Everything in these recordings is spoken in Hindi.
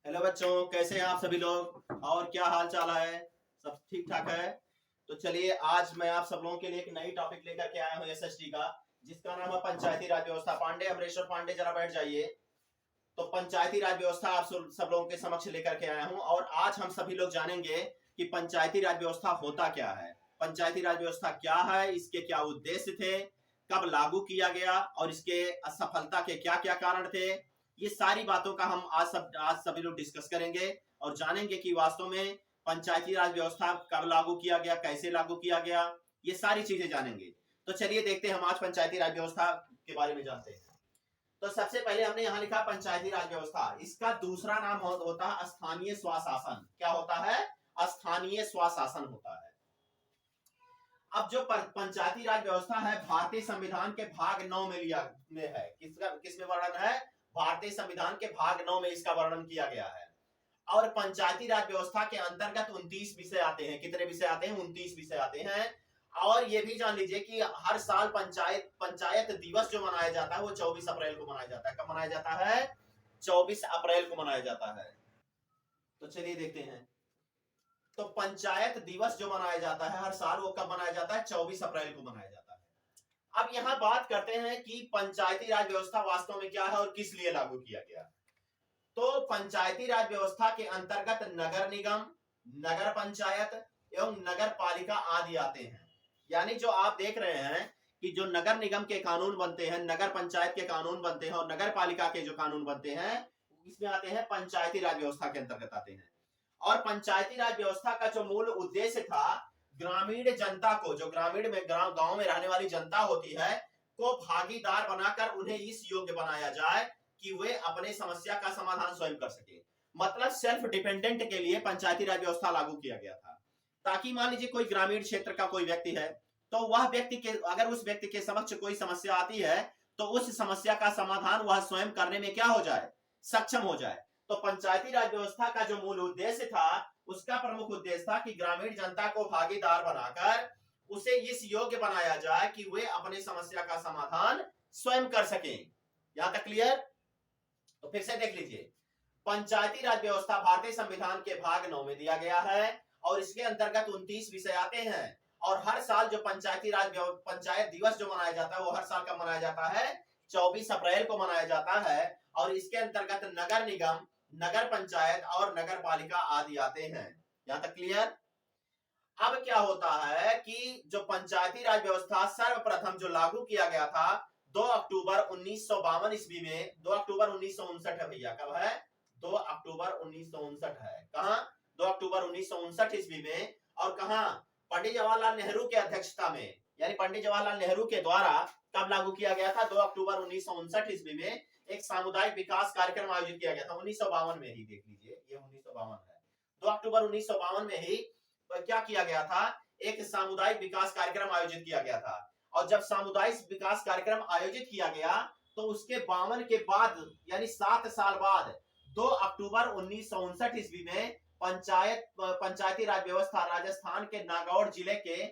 हेलो बच्चों, कैसे हैं आप सभी लोग और क्या हाल चाल है? सब ठीक ठाक है। तो चलिए, आज मैं आप सब लोगों के लिए एक नई टॉपिक लेकर के आया हूँ एसएसटी का, जिसका नाम है पंचायती राज व्यवस्था। पांडे, अमरेश्वर पांडे, जरा बैठ जाइए। तो पंचायती राज व्यवस्था आप सब लोगों के समक्ष लेकर के आया हूँ और आज हम सभी लोग जानेंगे कि पंचायती राज व्यवस्था होता क्या है, पंचायती राज व्यवस्था क्या है, इसके क्या उद्देश्य थे, कब लागू किया गया और इसके असफलता के क्या क्या कारण थे। ये सारी बातों का हम आज सभी लोग डिस्कस करेंगे और जानेंगे कि वास्तव में पंचायती राज व्यवस्था कब लागू किया गया, कैसे लागू किया गया, ये सारी चीजें जानेंगे। तो चलिए देखते हैं, हम आज पंचायती राज व्यवस्था के बारे में जानते हैं। तो सबसे पहले हमने यहाँ लिखा पंचायती राज व्यवस्था। इसका दूसरा नाम होता है स्थानीय स्वशासन। क्या होता है? स्थानीय स्वशासन होता है। अब जो पंचायती राज व्यवस्था है, भारतीय संविधान के भाग 9 में लिया में है। किसमें वर्णन है? भारतीय संविधान के भाग 9 में इसका वर्णन किया गया है। और पंचायती राज व्यवस्था के अंतर्गत 29 विषय आते हैं। कितने विषय आते हैं? 29 विषय आते हैं। और ये भी जान लीजिए कि हर साल पंचायत दिवस जो मनाया जाता है वो 24 अप्रैल को मनाया जाता है। कब मनाया जाता है? 24 अप्रैल को मनाया जाता है। तो चलिए देखते हैं। तो पंचायत दिवस जो मनाया जाता है हर साल, वो कब मनाया जाता है? 24 अप्रैल को मनाया जाता है। अब यहां बात करते हैं कि पंचायती राज व्यवस्था वास्तव में क्या है और किस लिए लागू किया गया। तो पंचायती राज व्यवस्था के अंतर्गत नगर निगम, नगर पंचायत एवं नगर पालिका आदि आते हैं। यानी जो आप देख रहे हैं कि जो नगर निगम के कानून बनते हैं, नगर पंचायत के कानून बनते हैं और नगर पालिका के जो कानून बनते हैं, इसमें आते हैं, पंचायती राज व्यवस्था के अंतर्गत आते हैं। और पंचायती राज व्यवस्था का जो मूल उद्देश्य था, ग्रामीण जनता को, जो ग्रामीण में गांव में रहने वाली जनता होती है, को भागीदार बनाकर उन्हें इस योग्य बनाया जाए कि वे अपने समस्या का समाधान स्वयं कर सके। मतलब सेल्फ डिपेंडेंट के लिए पंचायती राज व्यवस्था लागू किया गया था, ताकि मान लीजिए कोई ग्रामीण क्षेत्र का कोई व्यक्ति है, तो वह व्यक्ति के, अगर उस व्यक्ति के समक्ष कोई समस्या आती है तो उस समस्या का समाधान वह स्वयं करने में क्या हो जाए? सक्षम हो जाए। तो पंचायती राज व्यवस्था का जो मूल उद्देश्य था, उसका प्रमुख उद्देश्य था कि ग्रामीण जनता को भागीदार बनाकर उसे इस योग्य बनाया जाए कि वे अपने समस्या का समाधान स्वयं कर सकें। यहां तक क्लियर? तो फिर से देख लीजिए, पंचायती राज व्यवस्था भारतीय संविधान के भाग 9 में दिया गया है और इसके अंतर्गत 29 विषय आते हैं। और हर साल जो पंचायत दिवस जो मनाया जाता है, वो हर साल का मनाया जाता है 24 अप्रैल को मनाया जाता है। और इसके अंतर्गत नगर निगम, नगर पंचायत और नगर पालिका आदि आते हैं। यहां तक क्लियर? अब क्या होता है कि जो पंचायती राज व्यवस्था सर्वप्रथम जो लागू किया गया था 2 अक्टूबर 1952 ईस्वी में, 2 अक्टूबर 1959 है भैया। कब है? 2 अक्टूबर 1959 है। कहां? 2 अक्टूबर 1959 ईस्वी में। और कहां? पंडित जवाहरलाल नेहरू की अध्यक्षता में, यानी पंडित जवाहरलाल नेहरू के द्वारा कब लागू किया गया था? 2 अक्टूबर 1959 ईस्वी में एक सामुदायिक विकास कार्यक्रम आयोजित किया गया था। 1952 में ही, देख लीजिए, ये 1952 है। 2 अक्टूबर 1952 में ही क्या किया गया था? एक सामुदायिक विकास कार्यक्रम आयोजित किया गया था। और जब सामुदायिक विकास कार्यक्रम आयोजित किया गया तो उसके 52 के बाद, यानी 7 साल बाद, 2 अक्टूबर 1959 ईस्वी में पंचायती राज व्यवस्था राजस्थान के नागौर जिले के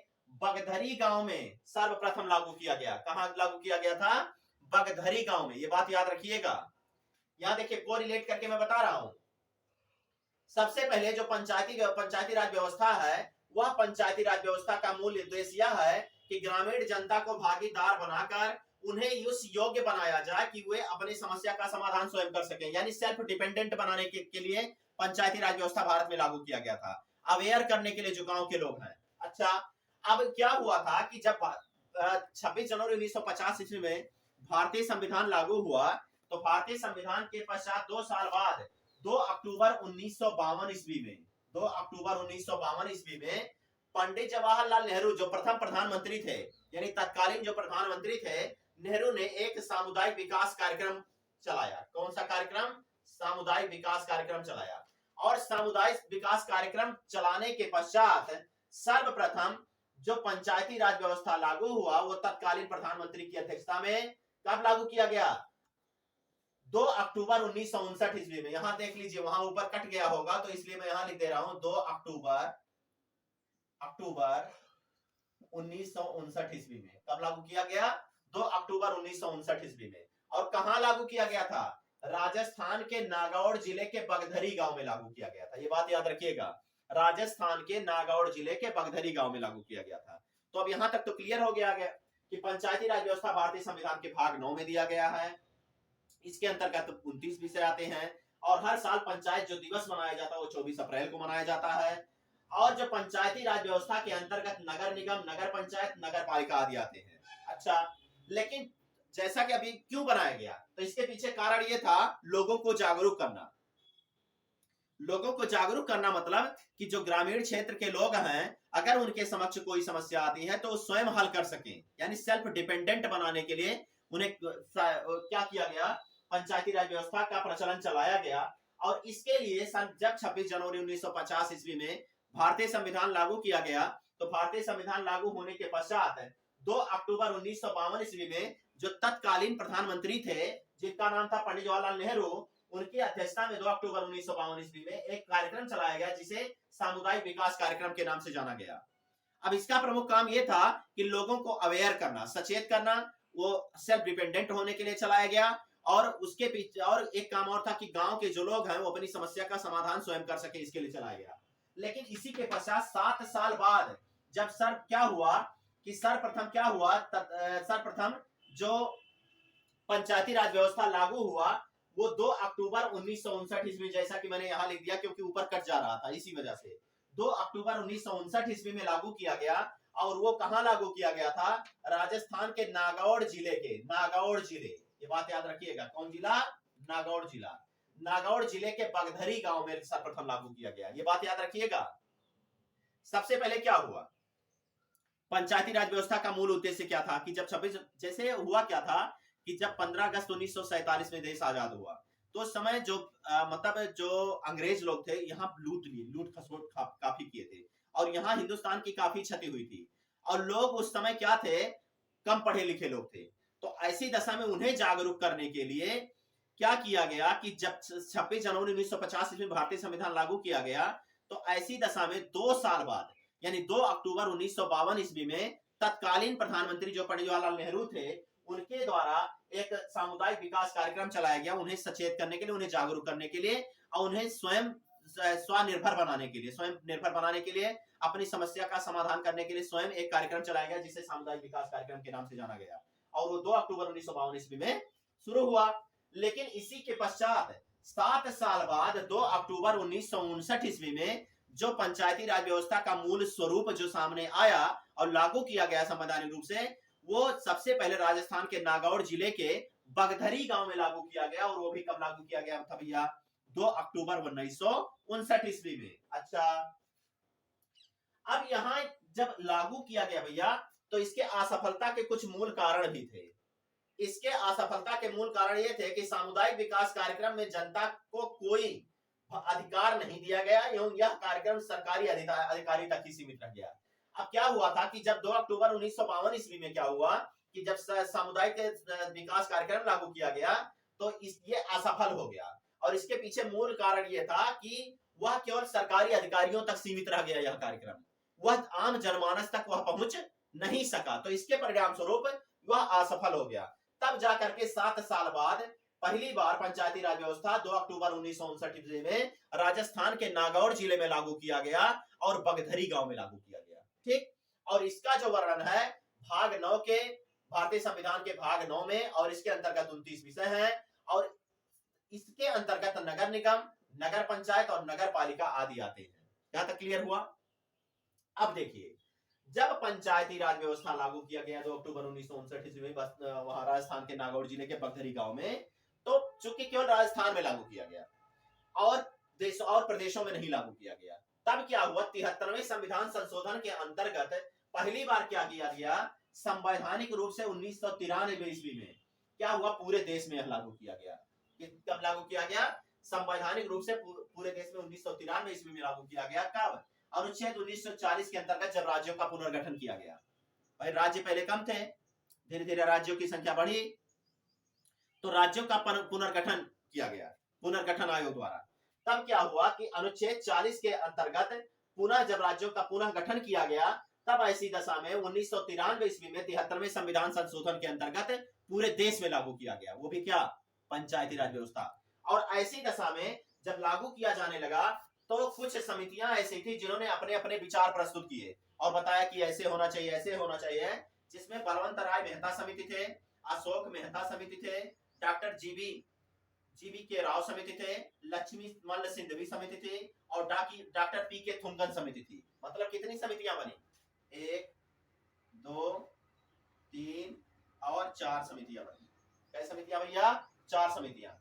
बगधरी गांव में सर्वप्रथम लागू किया गया। कहां लागू किया गया था? बगधरी गांव में। ये बात याद रखिएगा। यहां देखिए, कोरिलेट करके मैं बता रहा हूं। सबसे पहले जो पंचायती राज व्यवस्था है, वह पंचायती राज व्यवस्था का मूल उद्देश्य यह है कि ग्रामीण जनता को भागीदार बनाकर उन्हें उस योग्य बनाया जाए कि वे अपनी समस्या का समाधान स्वयं कर सकें। यानी सेल्फ डिपेंडेंट बनाने के लिए पंचायती राज व्यवस्था भारत में लागू किया गया था, अवेयर करने के लिए जो गांव के लोग हैं। अच्छा, अब क्या हुआ था कि जब 26 जनवरी 1950 ईस्वी में भारतीय संविधान लागू हुआ, तो भारतीय संविधान के पश्चात 2 साल बाद 2 अक्टूबर 1952 ईस्वी में, 2 अक्टूबर 1952 ईस्वी में पंडित जवाहरलाल नेहरू जो प्रथम प्रधानमंत्री थे, यानी तत्कालीन जो प्रधानमंत्री थे, नेहरू ने एक सामुदायिक विकास कार्यक्रम चलाया। कौन सा कार्यक्रम? सामुदायिक विकास कार्यक्रम चलाया। और सामुदायिक विकास कार्यक्रम चलाने के पश्चात सर्वप्रथम जो पंचायती राज व्यवस्था लागू हुआ, वो तत्कालीन प्रधानमंत्री की अध्यक्षता में कब लागू किया गया? 2 अक्टूबर 1959 ईस्वी में। यहां देख लीजिए, वहां ऊपर कट गया होगा तो इसलिए मैं यहां लिख दे रहा हूं 2 अक्टूबर 1959 ईस्वी में। कब लागू किया गया? 2 अक्टूबर 1959 ईस्वी में। और कहां लागू किया गया था? राजस्थान के नागौर जिले के बगधरी गांव में लागू किया गया था। ये बात याद रखिएगा, राजस्थान के नागौर जिले के बगधरी गांव में लागू किया गया था। तो अब यहां तक तो क्लियर हो गया कि पंचायती राज व्यवस्था भारतीय संविधान के भाग 9 में दिया गया है। इसके अंतर्गत 29 विषय आते हैं और हर साल पंचायत जो दिवस मनाया जाता है वो 24 अप्रैल को मनाया जाता है। और जो पंचायती राज व्यवस्था के अंतर्गत नगर निगम, नगर पंचायत, नगर पालिका आदि आते हैं। अच्छा, लेकिन जैसा कि अभी क्यों बनाया गया, तो इसके पीछे कारण ये था लोगों को जागरूक करना। लोगों को जागरूक करना मतलब कि जो ग्रामीण क्षेत्र के लोग हैं, अगर उनके समक्ष कोई समस्या आती है तो वो स्वयं हल कर सकें, यानी सेल्फ डिपेंडेंट बनाने के लिए उन्हें क्या किया गया, पंचायती राज व्यवस्था का प्रचलन चलाया गया। और इसके लिए जब 26 जनवरी 1950 ईस्वी में भारतीय संविधान लागू किया गया, तो भारतीय संविधान लागू होने के पश्चात 2 अक्टूबर 1952 ईस्वी में जो तत्कालीन प्रधानमंत्री थे, जिनका नाम था पंडित जवाहरलाल नेहरू, उनकी अध्यक्षता में 2 अक्टूबर 1952 ईस्वी में एक कार्यक्रम चलाया गया जिसे सामुदायिक विकास कार्यक्रम के नाम से जाना गया। अब इसका प्रमुख काम यह था कि लोगों को अवेयर करना, सचेत करना, वो सेल्फ डिपेंडेंट होने के लिए चलाया गया। और उसके पीछे और एक काम और था कि गांव के जो लोग हैं वो अपनी समस्या का समाधान स्वयं कर सके, इसके लिए चलाया गया। लेकिन इसी के पश्चात 7 साल बाद जब सर्वप्रथम जो पंचायती राज व्यवस्था लागू हुआ वो 2 अक्टूबर 1959 ईस्वी, जैसा कि मैंने यहां लिख दिया क्योंकि ऊपर कट जा रहा था इसी वजह से, 2 अक्टूबर 1959 ईस्वी में लागू किया गया। और वो कहां लागू किया गया था, राजस्थान के नागौर जिले के, नागौर जिले, ये बात याद रखिएगा, कौन जिला, नागौर जिला, नागौर जिले के बगधरी गांव में सर्वप्रथम लागू किया गया। ये बात याद रखिएगा। सबसे पहले क्या हुआ, पंचायती राज व्यवस्था का मूल उद्देश्य क्या था कि जब 26 जैसे हुआ क्या था कि जब 15 अगस्त 1947 में देश आजाद हुआ, तो उस समय जो मतलब जो अंग्रेज लोग थे यहाँ लूट खसोट काफी किए थे और यहाँ हिंदुस्तान की काफी क्षति हुई थी। और लोग उस समय क्या थे, कम पढ़े लिखे लोग थे। तो ऐसी दशा में उन्हें जागरूक करने के लिए क्या किया गया कि जब 26 जनवरी 1950 में भारतीय संविधान लागू किया गया, तो ऐसी दशा में 2 साल बाद यानी 2 अक्टूबर 1952 ईस्वी में तत्कालीन प्रधानमंत्री जो पंडित जवाहरलाल नेहरू थे, उनके द्वारा एक सामुदायिक विकास कार्यक्रम चलाया गया, उन्हें सचेत करने के लिए, उन्हें जागरूक करने के लिए और उन्हें स्वयं स्वनिर्भर बनाने के लिए, अपनी समस्या का समाधान करने के लिए स्वयं एक कार्यक्रम चलाया गया जिसे सामुदायिक विकास कार्यक्रम के नाम से जाना गया। और वो 2 अक्टूबर 1952 ईस्वी में शुरू हुआ। लेकिन इसी के पश्चात 7 साल बाद 2 अक्टूबर 1959 ईस्वी में जो पंचायती राज व्यवस्था का मूल स्वरूप जो सामने आया और लागू किया गया संवैधानिक रूप से, वो सबसे पहले राजस्थान के नागौर जिले के बगधरी गांव में लागू किया गया। और वो भी कब लागू किया गया था भैया, 2 अक्टूबर 1959 ईस्वी में। अच्छा, अब यहां जब लागू किया गया भैया, तो इसके असफलता के कुछ मूल कारण भी थे। इसके असफलता के मूल कारण ये थे कि सामुदायिक विकास कार्यक्रम में जनता को कोई अधिकार नहीं दिया गया एवं यह कार्यक्रम सरकारी अधिकारी तक ही सीमित रह गया। अब क्या हुआ था कि जब 2 अक्टूबर 1952 ईस्वी में क्या हुआ कि जब सामुदायिक विकास कार्यक्रम लागू किया गया तो ये असफल हो गया। और इसके पीछे मूल कारण ये था कि वह केवल सरकारी अधिकारियों तक सीमित रह गया, यह कार्यक्रम वह आम जनमानस तक वह पहुंच नहीं सका। तो इसके परिणाम स्वरूप वह असफल हो गया। तब जाकर के 7 साल बाद पहली बार पंचायती राज व्यवस्था 2 अक्टूबर 1959 में राजस्थान के नागौर जिले में लागू किया गया और बगधरी गांव में लागू किया गया। ठीक, और इसका जो वर्णन है भाग 9 के भारतीय संविधान के भाग 9 में, और इसके अंतर्गत 29 विषय हैं और इसके अंतर्गत नगर निगम, नगर पंचायत और नगर पालिका आदि आते हैं। यहां तक क्लियर हुआ। अब देखिए, जब पंचायती राज व्यवस्था लागू किया गया 2 अक्टूबर 1959 ईस्वी में वहां राजस्थान के नागौर जिले के बगधरी गांव में, तो चूंकि केवल राजस्थान में लागू किया गया और देश और प्रदेशों में नहीं लागू किया गया, तब क्या हुआ, 73वें संविधान संशोधन के अंतर्गत पहली बार क्या किया गया, संवैधानिक रूप से 1993 ईस्वी में क्या हुआ, पूरे देश में लागू किया गया। कब लागू किया गया, संवैधानिक रूप से पूरे देश में 1993 ईस्वी में लागू किया गया। कब, अनुच्छेद 1940 के अंतर्गत जब राज्यों का पुनर्गठन किया गया। भाई राज्य पहले कम थे, धीरे धीरे राज्यों की संख्या बढ़ी, तो राज्यों का पुनर्गठन किया गया पुनर्गठन आयोग द्वारा। तब क्या हुआ कि अनुच्छेद 40 के अंतर्गत पुनः जब राज्यों का पुनः गठन किया गया, तब ऐसी दशा में 1993 ईस्वी में 73वें संविधान संशोधन के अंतर्गत पूरे देश में लागू किया गया। वो भी क्या, पंचायती राज व्यवस्था। और ऐसी दशा में जब लागू किया जाने लगा तो कुछ समितियां ऐसी थी जिन्होंने अपने अपने विचार प्रस्तुत किए और बताया कि ऐसे होना चाहिए, ऐसे होना चाहिए, जिसमें बलवंत राय मेहता समिति थे, अशोक मेहता समिति थे, डॉक्टर जीवी के राव समिति थे, लक्ष्मी मल्ल सिंधवी समिति थी और डॉक्टर पी के थुंगन समिति थी। मतलब कितनी समितियां बनी? 1 2 3 और 4 समितियां बनी। कई समितियां भैया? 4 समितियां।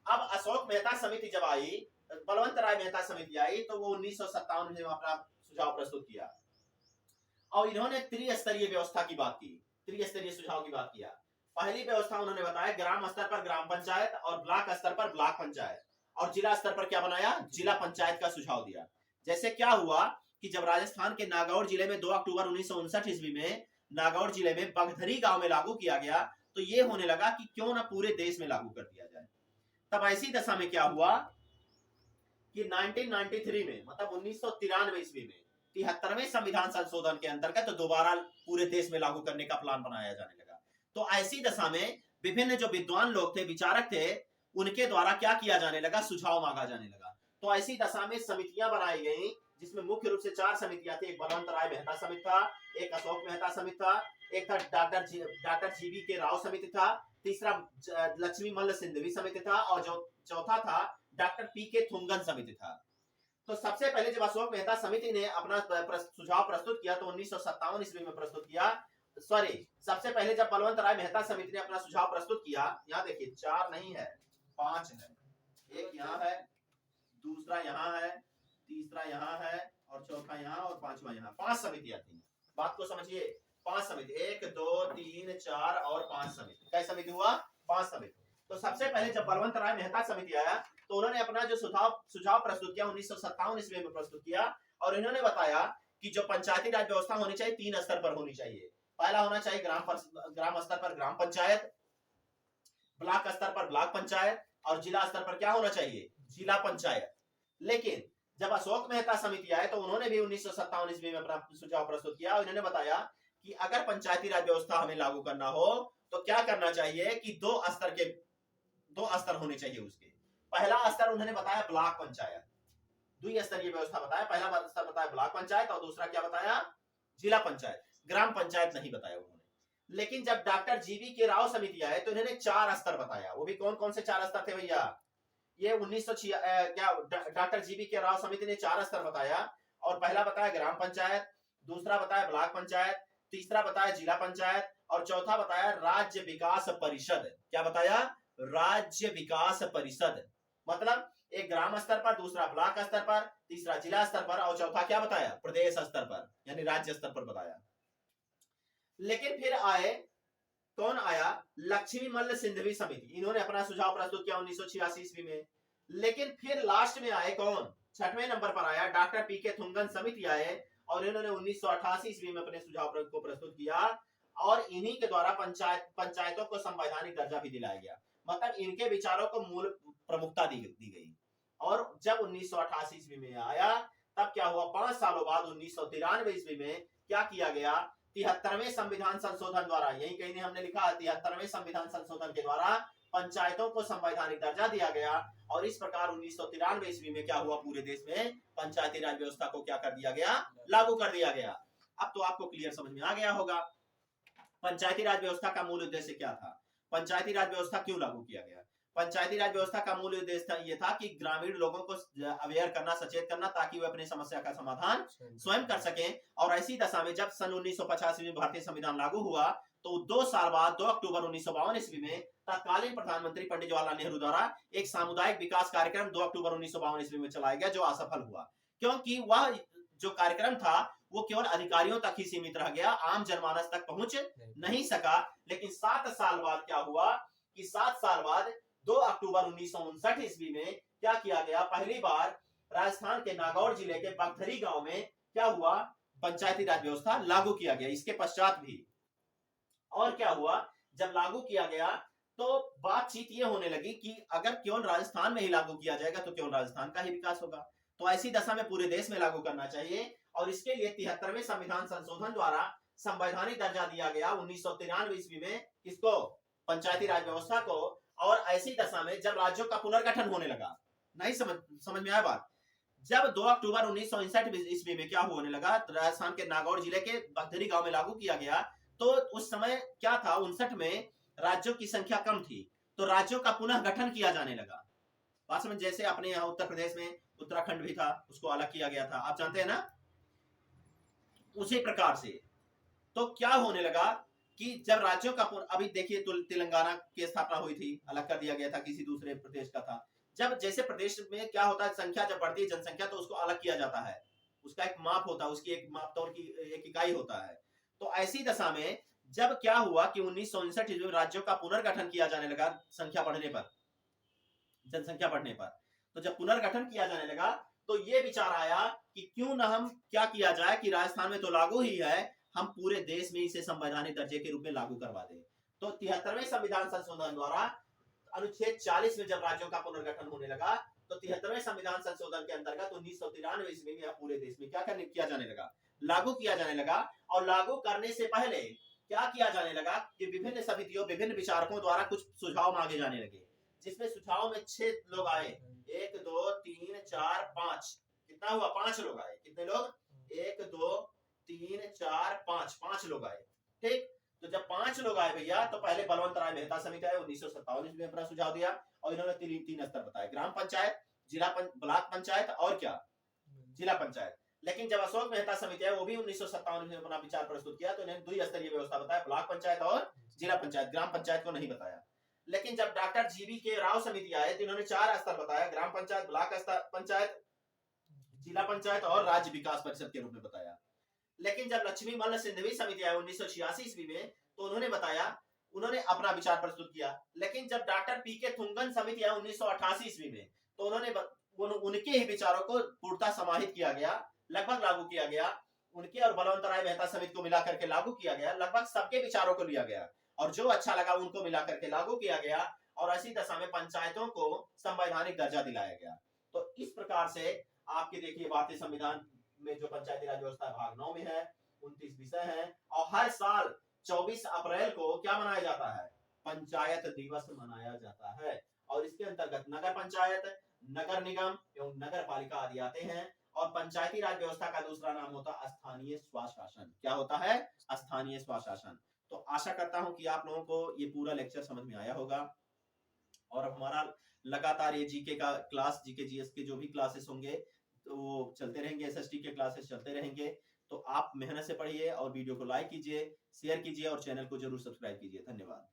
अब अशोक मेहता समिति जब आई, बलवंत राय मेहता समिति आई, तो वो 1957 में अपना सुझाव प्रस्तुत किया और इन्होंने त्रिस्तरीय व्यवस्था की बात की, त्रिस्तरीय सुझाव की बात किया। पहली व्यवस्था उन्होंने बताया ग्राम स्तर पर ग्राम पंचायत और ब्लॉक स्तर पर ब्लॉक पंचायत, और जिला स्तर पर क्या बनाया? जिला पंचायत का सुझाव दिया। जैसे क्या हुआ कि जब राजस्थान के नागौर जिले में 2 अक्टूबर 1959 ईस्वी में नागौर जिले में बगधरी गांव में लागू किया गया, तो ये होने लगा कि क्यों ना पूरे देश में लागू कर दिया जाए। तब ऐसी दशा में क्या हुआ कि 1993 में, मतलब 1993 ईस्वी में 73वें संविधान संशोधन के अंतर्गत तो दोबारा पूरे देश में लागू करने का प्लान बनाया जाने लगा। तो ऐसी दशा में विभिन्न जो विद्वान लोग थे, विचारक थे, उनके द्वारा क्या किया जाने लगा? सुझाव मांगा जाने लगा। तो ऐसी दशा में समितियां बनाई गई, जिसमें मुख्य रूप से 4 समितियां थी। एक बलवंत राय मेहता समिति था, एक अशोक मेहता समिति था, एक था डॉक्टर जीवी के राव समिति था, तीसरा लक्ष्मी मल्ल सिंधवी समिति था और जो चौथा था डॉक्टर पी के थुंगन समिति था। तो सबसे पहले जब अशोक मेहता समिति ने अपना सुझाव प्रस्तुत किया तो 1957 ईस्वी में प्रस्तुत किया। सॉरी, सबसे पहले जब बलवंत राय मेहता समिति ने अपना सुझाव प्रस्तुत किया, यहाँ देखिए 4 नहीं है, 5 है। एक यहाँ है, दूसरा यहाँ है, तीसरा यहाँ है और चौथा यहाँ और पांचवा यहाँ। 5 समितियां थी। बात को समझिए, 5 समिति, 1 2 3 4 और 5 समिति। क्या समिति हुआ? 5 समिति। तो सबसे पहले जब बलवंत राय मेहता समिति आया तो उन्होंने अपना जो सुझाव प्रस्तुत किया 1957 ईस्वी में प्रस्तुत किया और इन्होंने बताया कि जो पंचायती राज व्यवस्था होनी चाहिए 3 स्तर पर होनी चाहिए। पहला होना चाहिए ग्राम स्तर पर ग्राम पंचायत, ब्लॉक स्तर पर ब्लॉक पंचायत और जिला स्तर पर क्या होना चाहिए? जिला पंचायत। लेकिन जब अशोक मेहता समिति आए तो उन्होंने भी 1957 ईस्वी में अपना सुझाव प्रस्तुत किया और इन्होंने बताया कि अगर पंचायती राज व्यवस्था हमें लागू करना हो तो क्या करना चाहिए कि 2 स्तर होने चाहिए उसके। पहला स्तर उन्होंने बताया ब्लॉक पंचायत, द्विस्तरीय व्यवस्था बताया। पहला स्तर बताया ब्लॉक पंचायत और दूसरा क्या बताया? जिला पंचायत। ग्राम पंचायत नहीं बताया उन्होंने। लेकिन जब डॉक्टर जीवी के राव समिति आए तो इन्होंने 4 स्तर बताया। वो भी कौन कौन से 4 स्तर थे भैया? ये 1906 क्या डॉक्टर जीवी के राव समिति ने 4 स्तर बताया और पहला बताया ग्राम पंचायत, दूसरा बताया ब्लॉक पंचायत, तीसरा बताया जिला पंचायत और चौथा बताया राज्य विकास परिषद। क्या बताया? राज्य विकास परिषद। मतलब एक ग्राम स्तर पर, दूसरा ब्लॉक स्तर पर, तीसरा जिला स्तर पर और चौथा क्या बताया? प्रदेश स्तर पर यानी राज्य स्तर पर बताया। लेकिन फिर आए, कौन आया? लक्ष्मी मल्ल सिंधवी समिति। इन्होंने अपना सुझाव प्रस्तुत किया 1986 ईस्वी में। लेकिन फिर लास्ट में आए कौन? 6वें नंबर पर आया डॉक्टर पी के थुंगन समिति आए और इन्होंने 1988 ईस्वी में अपने सुझाव को प्रस्तुत किया और इन्हीं के द्वारा पंचायतों को संवैधानिक दर्जा भी दिलाया गया। मतलब इनके विचारों को मूल प्रमुखता दी गई। और जब 1988 ईस्वी में आया तब क्या हुआ? 5 सालों बाद 1993 ईस्वी में क्या किया गया? 73वें संविधान संशोधन द्वारा, यही कहीं ने हमने लिखा 73वें संविधान संशोधन के द्वारा पंचायतों को संवैधानिक दर्जा दिया गया और इस प्रकार 1993 ईस्वी में क्या हुआ? पूरे देश में पंचायती राज व्यवस्था को क्या कर दिया गया? लागू कर दिया गया। अब तो आपको क्लियर समझ में आ गया होगा पंचायती राज व्यवस्था का मूल उद्देश्य क्या था, पंचायती राज व्यवस्था क्यों लागू किया गया। पंचायती राज व्यवस्था का मूल उद्देश्य ये था कि ग्रामीण लोगों को अवेयर करना, सचेत करना, ताकि वे अपनी समस्या का समाधान स्वयं कर सकें। और ऐसी दशा में जब सन 1985 में भारतीय संविधान लागू हुआ तो 2 साल बाद 2 अक्टूबर 1952 ईस्वी में तत्कालीन प्रधानमंत्री पंडित जवाहरलाल नेहरू द्वारा एक सामुदायिक विकास कार्यक्रम 2 अक्टूबर 1952 ईस्वी में चलाया गया, जो असफल हुआ क्योंकि वह जो कार्यक्रम था वो केवल अधिकारियों तक ही सीमित रह गया, आम जनमानस तक पहुंच नहीं सका। लेकिन 7 साल बाद क्या हुआ कि 7 साल बाद 2 अक्टूबर 1959 ईस्वी में क्या किया गया? पहली बार राजस्थान के नागौर जिले के बगधरी गांव में क्या हुआ? पंचायती राज व्यवस्था लागू किया गया। इसके पश्चात भी और क्या हुआ? जब लागू किया गया तो बातचीत ये होने लगी कि अगर केवल राजस्थान में ही लागू किया जाएगा तो केवल राजस्थान का ही विकास होगा। तो ऐसी दशा में पूरे देश में लागू करना चाहिए और इसके लिए 73वें संविधान संशोधन द्वारा संवैधानिक दर्जा दिया गया 1993 ईस्वी में। किसको? पंचायती राज व्यवस्था को। और ऐसी दशा में जब राज्यों का पुनर्गठन होने लगा, नहीं समझ में आया बात, जब 2 अक्टूबर 1959 ईस्वी में क्या होने लगा, राजस्थान के नागौर जिले के बगधरी गांव में लागू किया गया। तो उस समय क्या था, 59 में राज्यों की संख्या कम थी, तो राज्यों का पुनः गठन किया जाने लगा। बात समझ, जैसे अपने यहाँ उत्तर प्रदेश में उत्तराखंड भी था, उसको अलग किया गया था, आप जानते हैं ना, उसी प्रकार से। तो क्या होने लगा कि जब राज्यों का अभी देखिए तेलंगाना की स्थापना हुई थी, अलग कर दिया गया था, किसी दूसरे प्रदेश का था। जब जैसे प्रदेश में क्या होता है, संख्या जब बढ़ती है जनसंख्या, तो उसको अलग किया जाता है, उसका एक माप होता है, उसकी एक माप तौर की एक इकाई होता है। तो ऐसी दशा में जब क्या हुआ कि 1959 में राज्यों का पुनर्गठन किया जाने लगा, संख्या बढ़ने पर, जनसंख्या बढ़ने पर, तो जब पुनर्गठन किया जाने लगा तो ये विचार आया कि क्यों ना हम क्या किया जाए कि राजस्थान में तो लागू ही है, हम पूरे देश में इसे संवैधानिक दर्जे के रूप में लागू करवा दें। तो 73वें संविधान संशोधन द्वारा अनुच्छेद 40 में जब राज्यों का पुनर्गठन होने लगा, तो 73वें संविधान संशोधन के अंतर्गत 1993 ईस्वी में पूरे देश में क्या किया जाने लगा, लागू किया जाने लगा। और लागू करने से पहले क्या किया जाने लगा कि विभिन्न समितियों, विभिन्न विचारकों द्वारा कुछ सुझाव मांगे जाने लगे, जिसमें सुझाव में 6 लोग आए, 1 2 3 4 5, कितना हुआ, 5 लोग आए। कितने लोग, 1 2 3 4 5 लोग आए, ठीक। तो जब 5 लोग आए भैया, तो पहले बलवंत राय मेहता समिति आए, 1957 में अपना सुझाव दिया, और इन्होंने तीन स्तर बताए, ग्राम पंचायत, ब्लॉक पंचायत और क्या, जिला पंचायत। लेकिन जब अशोक मेहता समिति है, वो भी 1957 में अपना विचार प्रस्तुत किया, तो इन्होंने द्विस्तरीय व्यवस्था बताया, ब्लॉक पंचायत और जिला पंचायत, ग्राम पंचायत को नहीं बताया। लेकिन जब डॉक्टर जीवी के राव समिति आए, तो इन्होंने 4 स्तर बताया, ग्राम पंचायत, ब्लॉक पंचायत, जिला पंचायत और राज्य विकास परिषद के रूप में बताया। लेकिन जब लक्ष्मी मल्ल सिंधवी समिति आई 1986 ईस्वी में, तो उन्होंने बताया, उन्होंने अपना विचार प्रस्तुत किया। लेकिन जब डॉक्टर पीके थुंगन समिति आई 1988 ईस्वी में, तो उनके ही विचारों को पूर्णतः समाहित किया गया, लगभग लागू किया गया, उनके और बलवंत राय मेहता समिति को मिलाकर के लागू किया गया, लगभग सबके विचारों को लिया गया, और जो अच्छा लगा उनको मिलाकर के लागू किया गया, और ऐसी दशा में पंचायतों को संवैधानिक दर्जा दिलाया गया। तो इस प्रकार से आपके देखिए भारतीय संविधान में जो पंचायती राज व्यवस्था भाग 9 में है, 29 विषय हैं, और हर साल 24 अप्रैल को क्या मनाया जाता है, पंचायत दिवस मनाया जाता है। और इसके अंतर्गत नगर पंचायत, नगर निगम एवं नगर पालिका आदि आते हैं। और पंचायती राज व्यवस्था का दूसरा नाम होता है स्थानीय स्वशासन। क्या होता है, स्थानीय स्वशासन। तो आशा करता हूं कि आप लोगों को ये पूरा लेक्चर समझ में आया होगा, और हमारा लगातार ये जीके का क्लास, जीके जीएस के जो भी क्लासेस होंगे तो वो चलते रहेंगे, एसएसटी के क्लासेस चलते रहेंगे। तो आप मेहनत से पढ़िए और वीडियो को लाइक कीजिए, शेयर कीजिए और चैनल को जरूर सब्सक्राइब कीजिए। धन्यवाद।